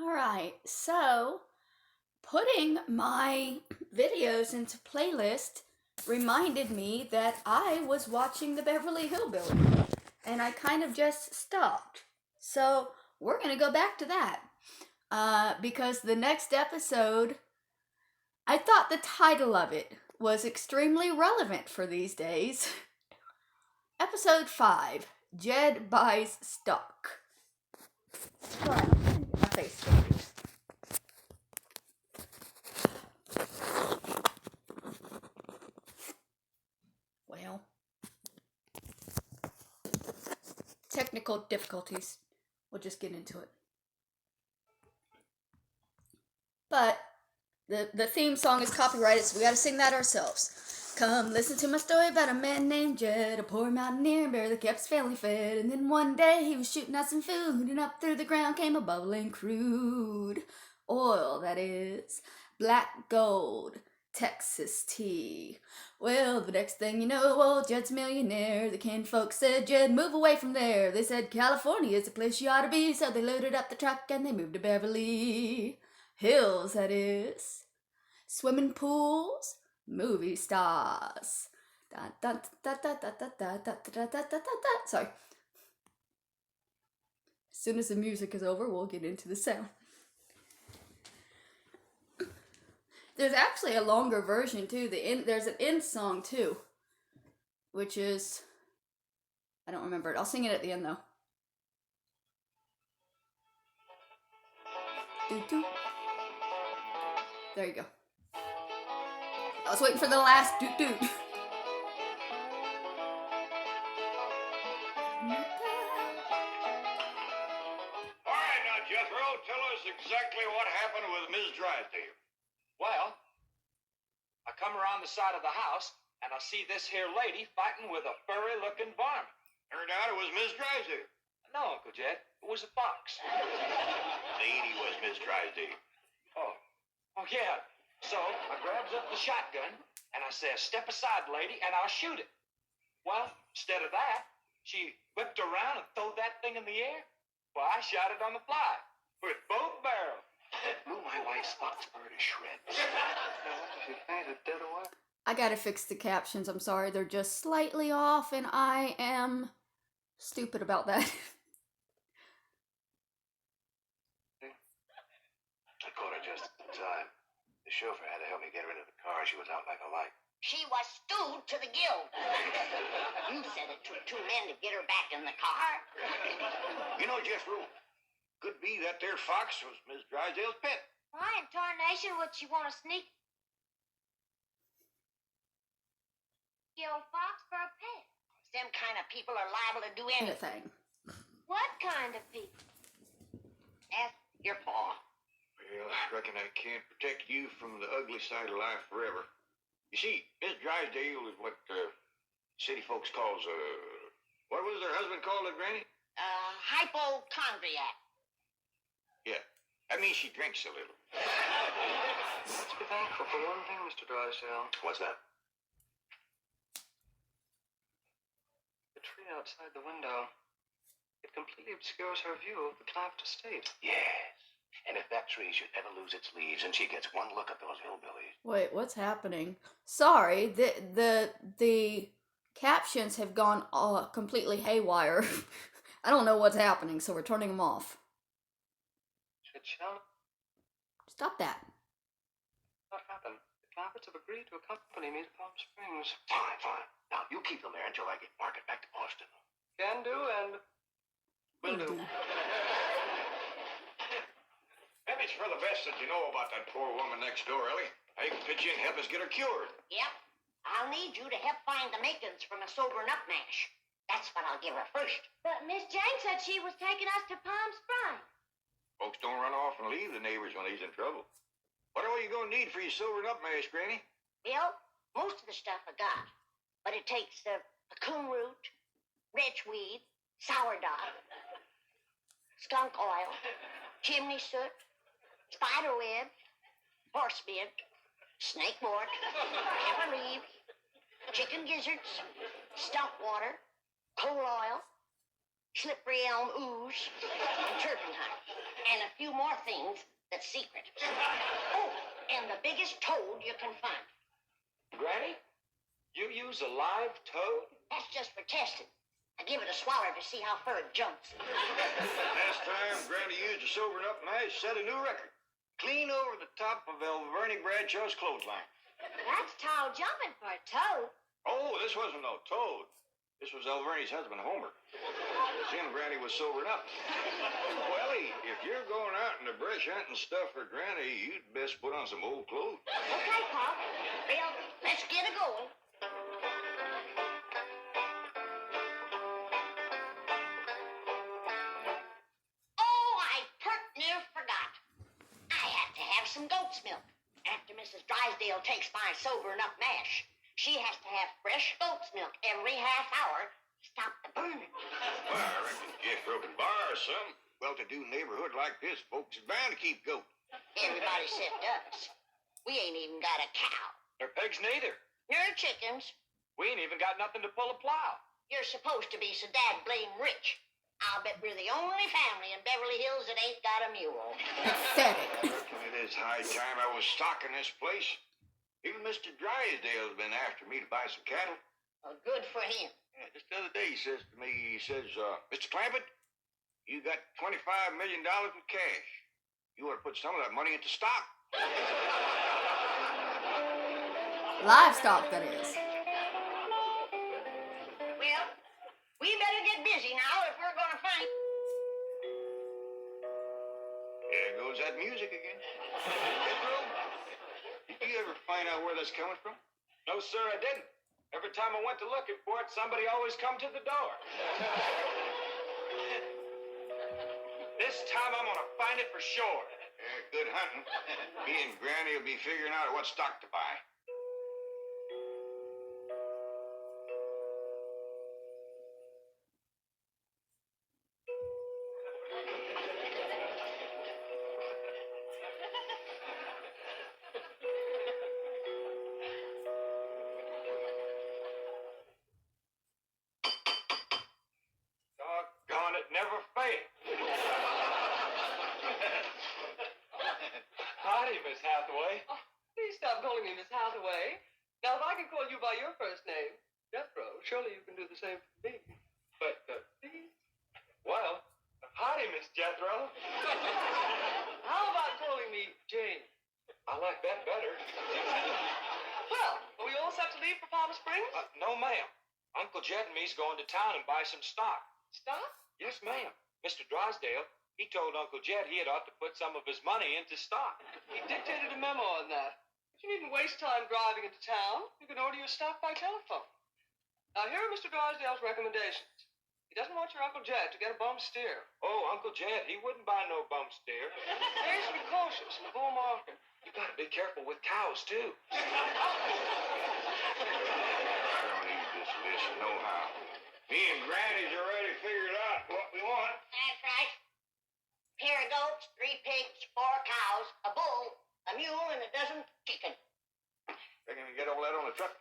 All right, so putting my videos into playlist reminded me that I was watching the Beverly Hillbillies, and I kind of just stopped. So we're gonna go back to that because the next episode, I thought the title of it was extremely relevant for these days. Episode 5, Jed Buys Stock. Right, I'm gonna get my face covered. Well, technical difficulties. We'll just get into it. But the theme song is copyrighted, so we gotta sing that ourselves. Come listen to my story about a man named Jed, a poor mountaineer bear that kept his family fed. And then one day he was shooting out some food, and up through the ground came a bubbling crude oil, that is, black gold, Texas tea. Well, the next thing you know, old Jed's a millionaire. The kin folks said, Jed, move away from there. They said, California is the place you ought to be. So they loaded up the truck and they moved to Beverly Hills, that is. Swimming pools, movie stars. Sorry. As soon as the music is over, we'll get into the sound. There's actually a longer version too. There's an end song too, which is, I don't remember it. I'll sing it at the end though. Doo-doo. There you go. I was waiting for the last doot-doot. All right, now, Jethro, tell us exactly what happened with Miss Drysdale. Well, I come around the side of the house, and I see this here lady fighting with a furry-looking varmint. Turned out it was Miss Drysdale. No, Uncle Jed, it was a fox. Lady was Miss Drysdale. Oh, yeah. So I grabs up the shotgun, and I says, step aside, lady, and I'll shoot it. Well, instead of that, she whipped around and threw that thing in the air. Well, I shot it on the fly with both barrels. Blew my wife's fox fur to shreds. She fainted dead away. I gotta fix the captions. I'm sorry, they're just slightly off, and I am stupid about that. I caught her just in time. The chauffeur had to help me get her into the car. She was out like a light. She was stewed to the gill. You said it took 2 men to get her back in the car. You know, Jethro, could be that there fox was Miss Drysdale's pet. Why in tarnation would she want to sneak kill fox for a pet? Them kind of people are liable to do anything. What kind of people? Ask your pa. Well, I reckon I can't protect you from the ugly side of life forever. You see, Miss Drysdale is what city folks calls what was her husband called it, Granny? Hypochondriac. Yeah, that means she drinks a little. Let's be thankful for one thing, Mr. Drysdale. What's that? The tree outside the window. It completely obscures her view of the Claft estate. Yes. And if that tree should ever lose its leaves and she gets one look at those hillbillies. Wait, what's happening? Sorry, the captions have gone completely haywire. I don't know what's happening, so we're turning them off. Stop that. What happened? The Claffords have agreed to accompany me to Palm Springs. Fine, fine. Now, you keep them there until I get Margaret back to Boston. Can do, and will do. Maybe it's for the best that you know about that poor woman next door, Ellie. I can pitch in and help us get her cured. Yep. I'll need you to help find the makings from a sobering up mash. That's what I'll give her first. But Miss Jane said she was taking us to Palm Springs. Folks don't run off and leave the neighbors when he's in trouble. What are you going to need for your sobering up mash, Granny? Well, most of the stuff I got. But it takes coon root, wretchweed, sourdough, skunk oil, chimney soot, spider web, horsebeard, snake wort, pepper leaves, chicken gizzards, stump water, coal oil, slippery elm ooze, and turpentine. And a few more things that's secret. Oh, and the biggest toad you can find. Granny, you use a live toad? That's just for testing. I give it a swaller to see how far it jumps. Last time Granny used a sobering up mash, set a new record. Clean over the top of Elverny Bradshaw's clothesline. That's tall jumping for a toad. Oh, this wasn't no toad. This was Elverny's husband, Homer. Jim Granny was sobering up. Welly, if you're going out in the brush hunting stuff for Granny, you'd best put on some old clothes. Okay, Pop. Well, let's get it going. Oh, I pert near forgot. I have to have some goat's milk. After Mrs. Drysdale takes my sobering up mash, she has to have fresh goat's milk every half hour to stop the burning. Well, I reckon Jethro could borrow some. Well-to-do neighborhood like this, folks is bound to keep goat. Everybody except us. We ain't even got a cow. Or pigs neither. You're chickens. We ain't even got nothing to pull a plow. You're supposed to be so dad blame rich. I'll bet we're the only family in Beverly Hills that ain't got a mule. Pathetic. I reckon it is high time I was stocking this place. Even Mr. Drysdale's been after me to buy some cattle. Well, good for him. Yeah, just the other day he says to me, Mr. Clampett, you got $25 million in cash. You ought to put some of that money into stock. Livestock, that is. Well, we better get busy now if we're gonna find... There goes that music again. Jethro, did you ever find out where that's coming from? No, sir, I didn't. Every time I went to looking for it, somebody always come to the door. This time I'm gonna find it for sure. Yeah, good hunting. Me and Granny will be figuring out what stock to buy. Doggone it, never failed. Howdy, Miss Hathaway. Oh, please stop calling me Miss Hathaway. Now, if I can call you by your first name, Jethro, surely you can do the same for me. But, Please? well, howdy, Miss Jethro. How about calling me Jane? I like that better. Well, are we all set to leave for Palm Springs? No, ma'am. Uncle Jed and me's going to town and buy some stock. Stop? Yes, ma'am. Mr. Drysdale, he told Uncle Jed he had ought to put some of his money into stock. He dictated a memo on that. But you needn't waste time driving into town. You can order your stock by telephone. Now, here are Mr. Drysdale's recommendations. He doesn't want your Uncle Jed to get a bum steer. Oh, Uncle Jed, he wouldn't buy no bum steer. Please be cautious in the bull market. You gotta be careful with cows, too. I don't need this list nohow. Me and Granny's already figured out what we want. That's right. Pair of goats, 3 pigs, 4 cows, a bull, a mule, and a dozen chickens. Reckon we get all that on the truck?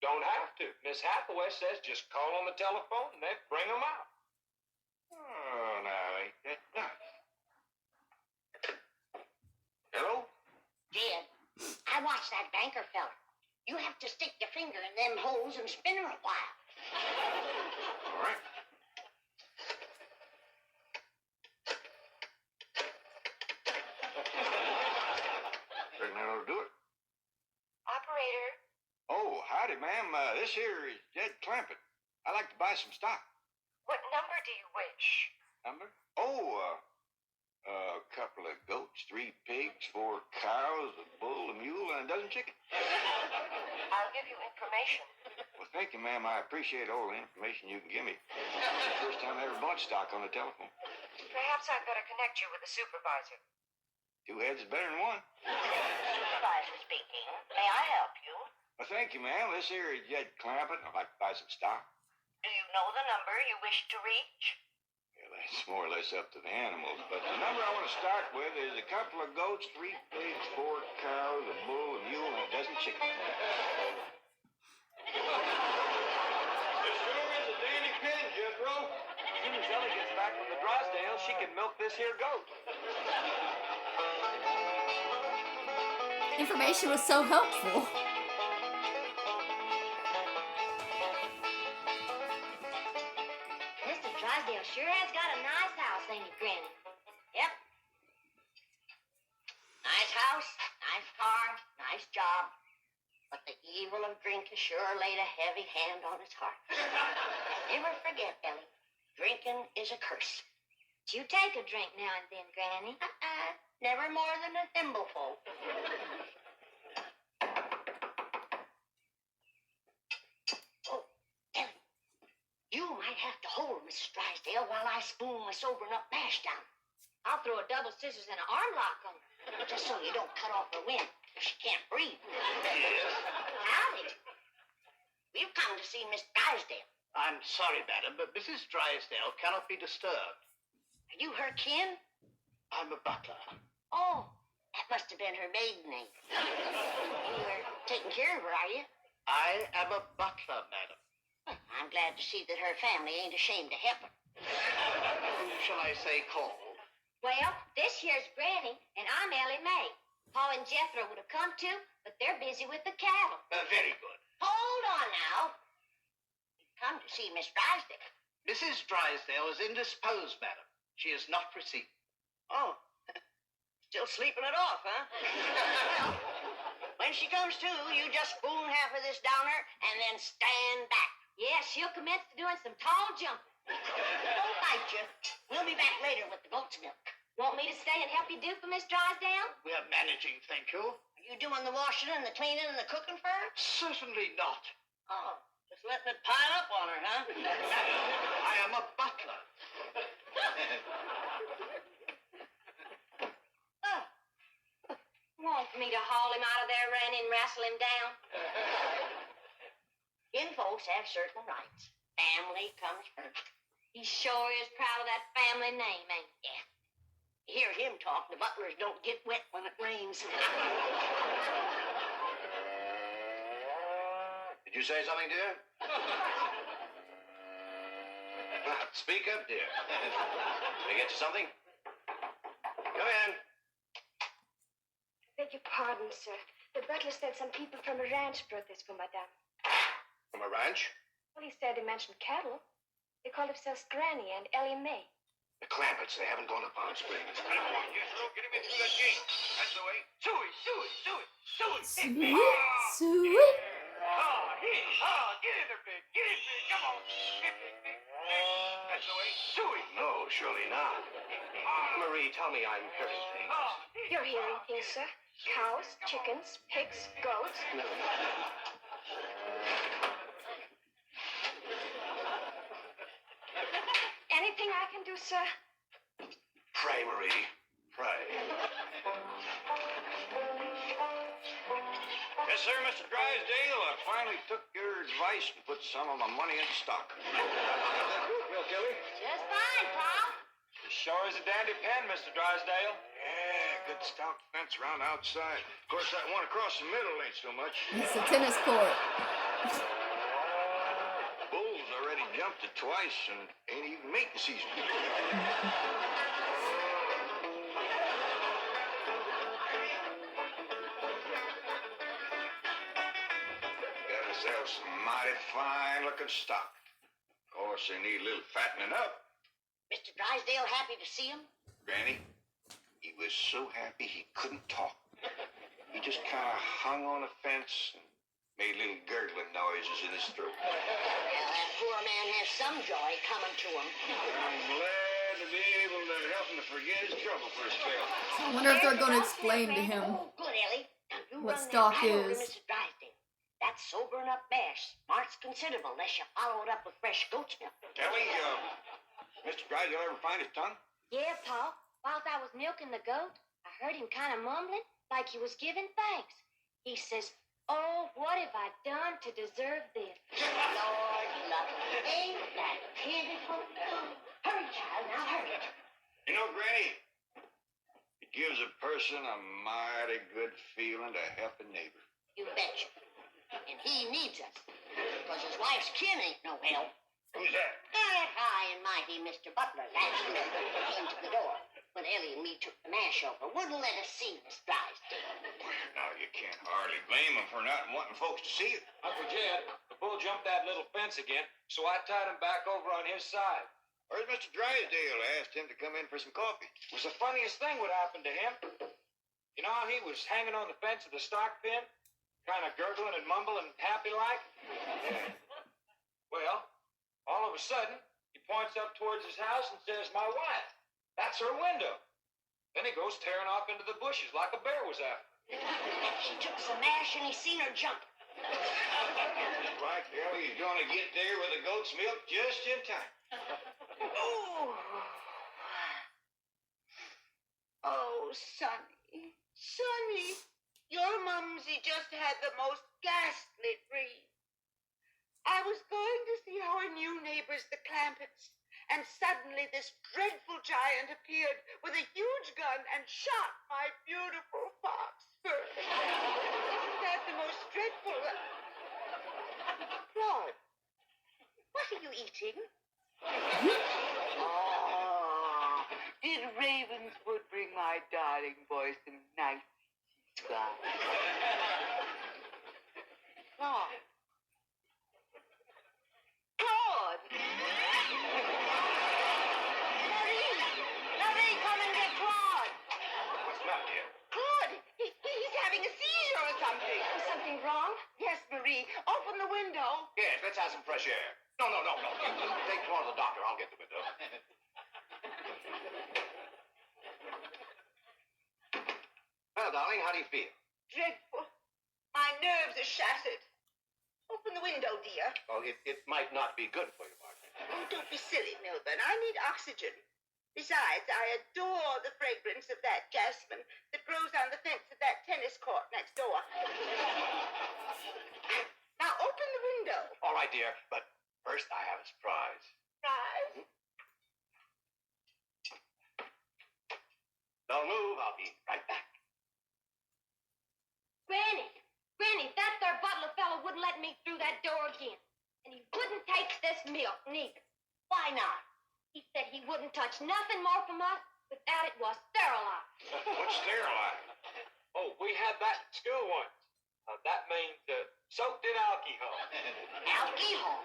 Don't have to. Miss Hathaway says just call on the telephone and they bring them out. Oh, now, ain't that nice? Hello? Jed, I watched that banker fella. You have to stick your finger in them holes and spin her a while. All right. Reckon that ought to do it. Operator, Oh, howdy, ma'am. This here is Jed Clampett. I'd like to buy some stock. what number do you wish? Number? Oh, a couple of goats, 3 pigs, 4 cows, a bull, a mule, and a dozen chickens. I'll give you information. Well, thank you, ma'am. I appreciate all the information you can give me. It's the first time I ever bought stock on the telephone. Perhaps I'd better connect you with the supervisor. 2 heads is better than 1. Supervisor speaking. May I help you? Well, thank you, ma'am. This here is Jed Clampett. I'd like to buy some stock. Do you know the number you wish to reach? Well, that's more or less up to the animals. But the number I want to start with is a couple of goats, 3 pigs, 4 cows, a bull, a mule, and a dozen chickens. This sure is a dandy pin, Jethro. As soon as Ellie gets back from the Drysdale, she can milk this here goat. Information was so helpful. Mr. Drysdale sure has got a nice house, ain't he, Granny? Yep. Nice house, nice car, nice job. But the evil of drink has sure laid a heavy hand on his heart. Never forget, Ellie, drinking is a curse. You take a drink now and then, Granny. Never more than a thimbleful. Oh, Ellie, you might have to hold Mrs. Drysdale while I spoon my sobering up mash down. I'll throw a double scissors and an arm lock on her. Just so you don't cut off her wind. She can't breathe. Howdy. We've come to see Miss Drysdale. I'm sorry, madam, but Mrs. Drysdale cannot be disturbed. Are you her kin? I'm a butler. Oh, that must have been her maiden name. You're taking care of her, are you? I am a butler, madam. I'm glad to see that her family ain't ashamed to help her. Who shall I say call? Well, this here's Granny, and I'm Ellie Mae. Paul and Jethro would have come too, but they're busy with the cattle. Very good. Hold on now. We've come to see Miss Drysdale. Mrs. Drysdale is indisposed, madam. She is not received. Oh, still sleeping it off, huh? Well, when she comes to, you just spoon half of this down her and then stand back. Yeah, she'll commence to doing some tall jumping. Don't bite you. We'll be back later with the goat's milk. Want me to stay and help you do for Miss Drysdale? We are managing, thank you. Are you doing the washing and the cleaning and the cooking for her? Certainly not. Oh, just letting it pile up on her, huh? I am a butler. Want me to haul him out of there, Randy, and wrestle him down? Kin folks have certain rights. Family comes first. He sure is proud of that family name, ain't he? Yeah. You hear him talk, the butlers don't get wet when it rains. Did you say something, dear? Speak up, dear. Did I get you something? Come in. Beg your pardon, sir. The butler said some people from a ranch brought this for Madame. From a ranch? Well, he said they mentioned cattle. They call themselves Granny and Ellie Mae. The Clampetts, they haven't gone to Palm Springs. Come on, Jethro, get him in through that gate. That's the way. Suey, Suey, Suey, Suey. Sweet, sweet. Get in there, Big. Get in, Big. Come on. Get Big, Big. That's the way. Suey. No, surely not. Marie, tell me I'm hearing things. You're hearing things, sir. Cows, chickens, pigs, goats. No. Anything I can do, sir? Pray, Marie. Pray. Yes, sir, Mr. Drysdale. I finally took your advice and put some of my money in stock. Milk, Ellie? Just fine, Paul. Sure is a dandy pen, Mr. Drysdale. Yeah, good stout fence around outside. Of course, that one across the middle ain't so much. It's a tennis court. Bulls already jumped it twice and ain't even mating season. Got ourselves some mighty fine-looking stock. Of course, they need a little fattening up. Mr. Drysdale happy to see him? Granny, he was so happy he couldn't talk. He just kind of hung on the fence and made little gurgling noises in his throat. Well, that poor man has some joy coming to him. I'm glad to be able to help him to forget his trouble for a spell. I wonder if they're going to explain to him Oh, good, Ellie. Now you what run that stock right over to is. Mrs. Drysdale. That sobering up mash smarts considerable unless you follow it up with fresh goat's milk. Ellie, Mr. Drysdale ever find his tongue? Yeah, Paul. Whilst I was milking the goat, I heard him kind of mumbling like he was giving thanks. He says, "Oh, what have I done to deserve this?" Lord love him. Ain't that pitiful? Hurry, child, now hurry. You know, Granny, it gives a person a mighty good feeling to help a neighbor. You betcha. And he needs us. Because his wife's kin ain't no help. Who's that? That high and mighty Mr. Butler last year came to the door when Ellie and me took the mash over. Wouldn't let us see Miss Drysdale. Now, you can't hardly blame him for not wanting folks to see it. Uncle Jed, the bull jumped that little fence again, so I tied him back over on his side. Where's Mr. Drysdale? I asked him to come in for some coffee. It was the funniest thing what happened to him. You know how he was hanging on the fence of the stock pen, kind of gurgling and mumbling happy-like? Yeah. Well, all of a sudden, he points up towards his house and says, "My wife, that's her window." Then he goes tearing off into the bushes like a bear was after him. She took some mash and he seen her jump. Looks like Ellie's gonna get there with the goat's milk just in time. Oh. Oh, Sonny. Sonny, your mumsy just had the most ghastly dream. I was going to see our new neighbors, the Clampetts, and suddenly this dreadful giant appeared with a huge gun and shot my beautiful fox first. Isn't that the most dreadful? Claude, what are you eating? Oh, did Ravenswood bring my darling boy some nice scotch? Claude. Claude! Marie, come and get Claude. What's the matter, dear? Claude, he's having a seizure or something. Is something wrong? Yes, Marie, open the window. Yes, let's have some fresh air. No. Take Claude to the doctor. I'll get the window. Well, darling, how do you feel? Dreadful. My nerves are shattered. Open the window, dear. Well, it might not be good for you, Margaret. Oh, don't be silly, Milburn. I need oxygen. Besides, I adore the fragrance of that jasmine that grows on the fence of that tennis court next door. Now, open the window. All right, dear, but first I have a surprise. Surprise. Don't move. I'll be right back. Granny, that there butler fellow wouldn't let me through that door again. And he wouldn't take this milk, neither. Why not? He said he wouldn't touch nothing more from us without it was sterilized. What's sterilized? Oh, we had that in school once. That means soaked in alcohol. Alcohol.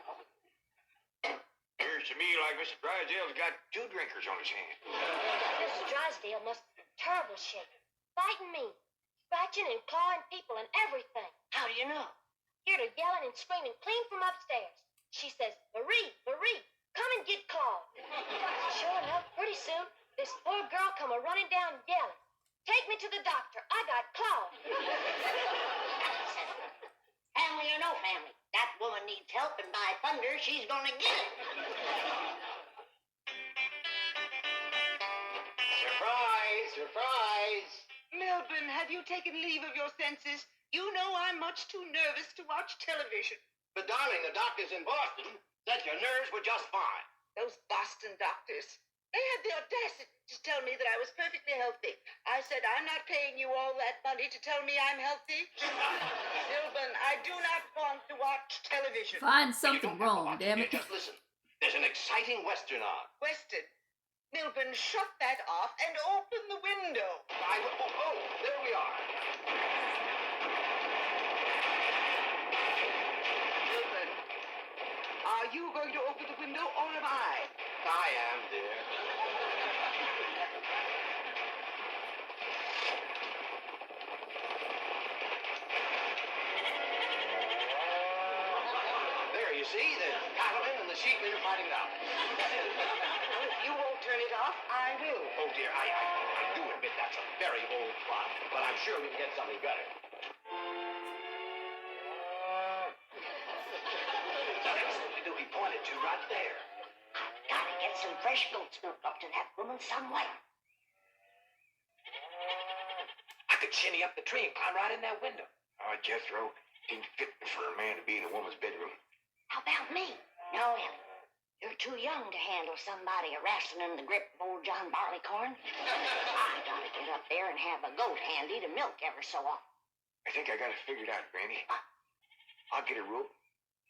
Appears to me like Mr. Drysdale's got two drinkers on his hand. Mrs. Drysdale must be in terrible shape. Fighting me. Scratching and clawing people and everything. How do you know? Heard her yelling and screaming clean from upstairs. She says, Marie, come and get Claude. Sure enough, pretty soon, this poor girl come a-running down yelling. Take me to the doctor. I got Claude. Family or no family, that woman needs help, and by thunder, she's gonna get it. Surprise! Milburn, have you taken leave of your senses? You know I'm much too nervous to watch television. But darling, the doctors in Boston said your nerves were just fine. Those Boston doctors. They had the audacity to tell me that I was perfectly healthy. I said, I'm not paying you all that money to tell me I'm healthy. Milburn, I do not want to watch television. Find something wrong, damn it. Just listen. There's an exciting Western on. Weston, Milburn, shut that off and open the window. There we are. Milburn, are you going to open the window or am I? I am, dear. There, you see, the cattlemen and the sheepmen are fighting it out. If you won't turn it off, I will. Oh, dear, I do admit that's a very old clock, but I'm sure we can get something better. He pointed to right there. I've got to get some fresh goat's milk up to that woman somewhere. I could shinny up the tree and climb right in that window. Jethro, seems fit for a man to be in a woman's bedroom. How about me? No, Ellie. You're too young to handle somebody wrestling in the grip of old John Barleycorn. I gotta get up there and have a goat handy to milk ever so often. I think I got it figured out, Granny. I'll get a rope,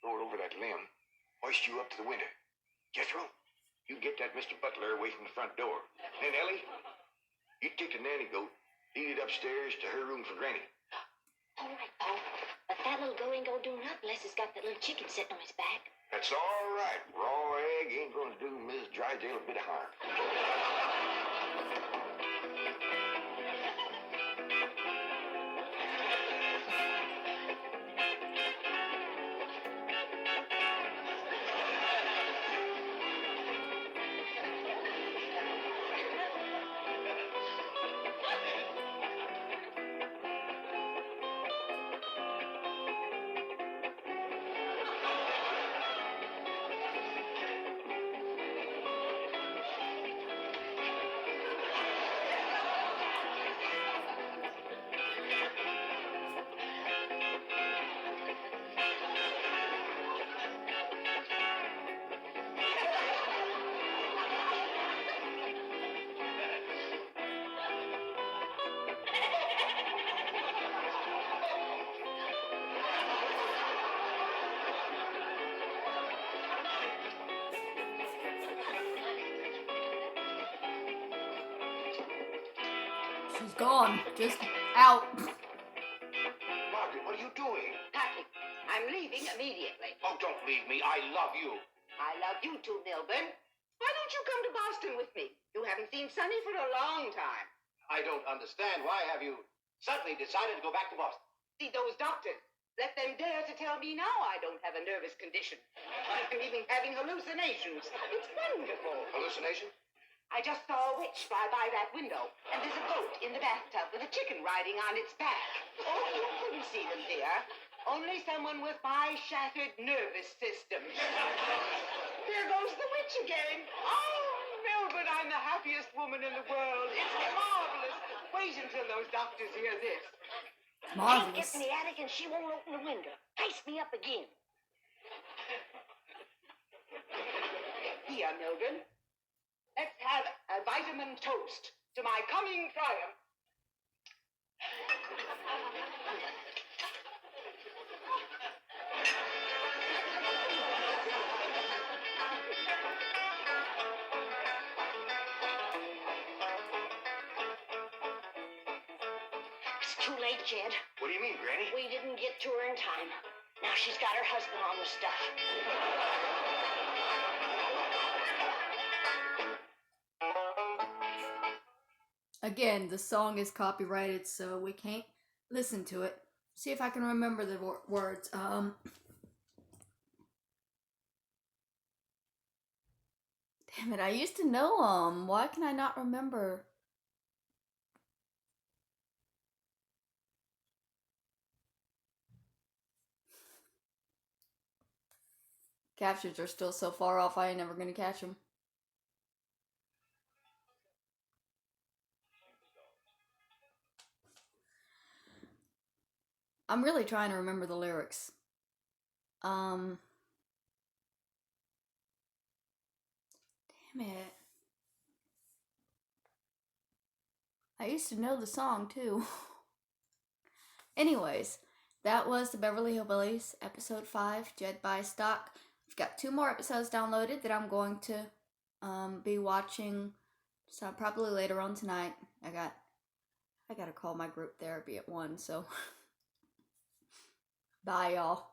throw it over that limb, hoist you up to the window. Jethro, you get that Mr. Butler away from the front door. Then, Ellie, you take the nanny goat, lead it upstairs to her room for Granny. All right, Pa. But that little goat ain't gonna do nothing unless it's got that little chicken sitting on his back. That's all right. Raw egg ain't gonna do Mrs. Drysdale a bit of harm. She's gone. Just out. Margaret, what are you doing? Packing. I'm leaving immediately. Oh, don't leave me. I love you. I love you too, Milburn. Why don't you come to Boston with me? You haven't seen Sonny for a long time. I don't understand. Why have you suddenly decided to go back to Boston? See those doctors? Let them dare to tell me now I don't have a nervous condition. I'm even having hallucinations. It's wonderful. Hallucination? I just saw a witch fly by that window, and there's a goat in the bathtub with a chicken riding on its back. Oh, you couldn't see them, dear. Only someone with my shattered nervous system. There goes the witch again. Oh, Melbourne, I'm the happiest woman in the world. It's marvelous. Wait until those doctors hear this. Can't get Marvelous. in the attic and she won't open the window. Ice me up again. Here, Milburn. Let's have a vitamin toast to my coming triumph. It's too late, Jed. What do you mean, Granny? We didn't get to her in time. Now she's got her husband on the stuff. Again, the song is copyrighted, so we can't listen to it. See if I can remember the words. Damn it, I used to know them. Why can I not remember? Captions are still so far off, I ain't never gonna catch them. I'm really trying to remember the lyrics. Damn it. I used to know the song too. Anyways, that was the Beverly Hillbillies, episode 5, Jed Buys Stock. We've got 2 more episodes downloaded that I'm going to be watching, so probably later on tonight. I gotta call my group therapy at 1, so bye y'all.